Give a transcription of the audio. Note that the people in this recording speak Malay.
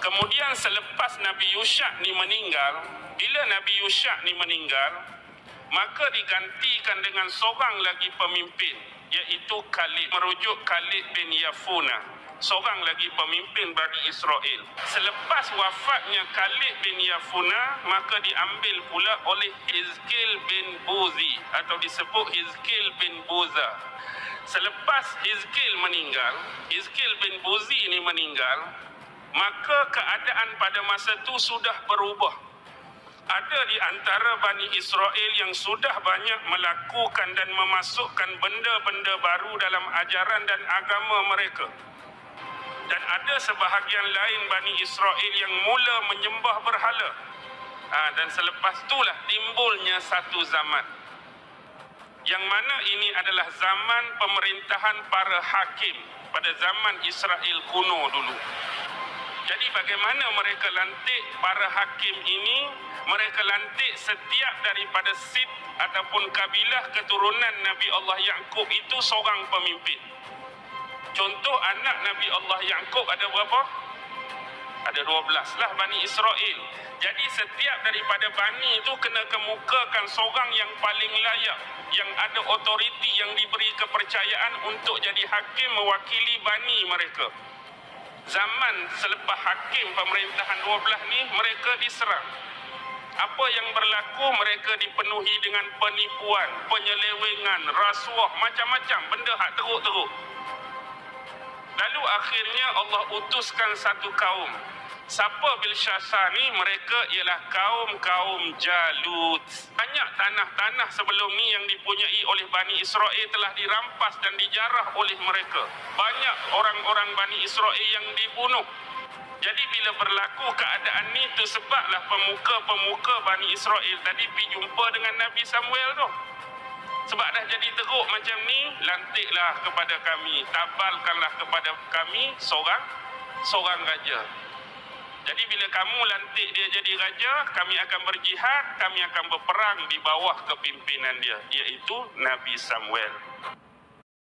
Kemudian selepas Nabi Yusha ni meninggal, bila Nabi Yusha ni meninggal, maka digantikan dengan seorang lagi pemimpin, iaitu Khalid, merujuk Khalid bin Yafuna, seorang lagi pemimpin Bani Israel. Selepas wafatnya Khalid bin Yafuna, maka diambil pula oleh Hizkil bin Buzi, atau disebut Hizkil bin Buza. Selepas Hizkil meninggal, Hizkil bin Buzi ini meninggal, maka keadaan pada masa itu sudah berubah. Ada di antara Bani Israel yang sudah banyak melakukan dan memasukkan benda-benda baru dalam ajaran dan agama mereka. Dan ada sebahagian lain Bani Israel yang mula menyembah berhala. Dan selepas itulah timbulnya satu zaman, yang mana ini adalah zaman pemerintahan para hakim pada zaman Israel kuno dulu. Jadi bagaimana mereka lantik para hakim ini? Mereka lantik setiap daripada sib ataupun kabilah keturunan Nabi Allah Yaqub itu seorang pemimpin. Contoh anak Nabi Allah Yaqub ada berapa? Ada 12 lah Bani Israel. Jadi setiap daripada Bani itu kena kemukakan seorang yang paling layak, yang ada otoriti, yang diberi kepercayaan untuk jadi hakim mewakili Bani mereka. Zaman selepas hakim pemerintahan 12 ni, mereka diserang. Apa yang berlaku? Mereka dipenuhi dengan penipuan, penyelewengan, rasuah, macam-macam benda hak teruk-teruk. Lalu akhirnya Allah utuskan satu kaum. Siapa Bilsyasar ni? Mereka ialah kaum Jalut. Banyak tanah-tanah sebelum ni yang dipunyai oleh Bani Israel telah dirampas dan dijarah oleh mereka. Banyak orang-orang Bani Israel yang dibunuh. Jadi bila berlaku keadaan ni, tu sebablah pemuka-pemuka Bani Israel tadi pergi jumpa dengan Nabi Samuel tu. Sebab dah jadi teruk macam ni, lantiklah kepada kami, tabalkanlah kepada kami seorang raja. Jadi bila kamu lantik dia jadi raja, kami akan berjihad, kami akan berperang di bawah kepimpinan dia, iaitu Nabi Samuel.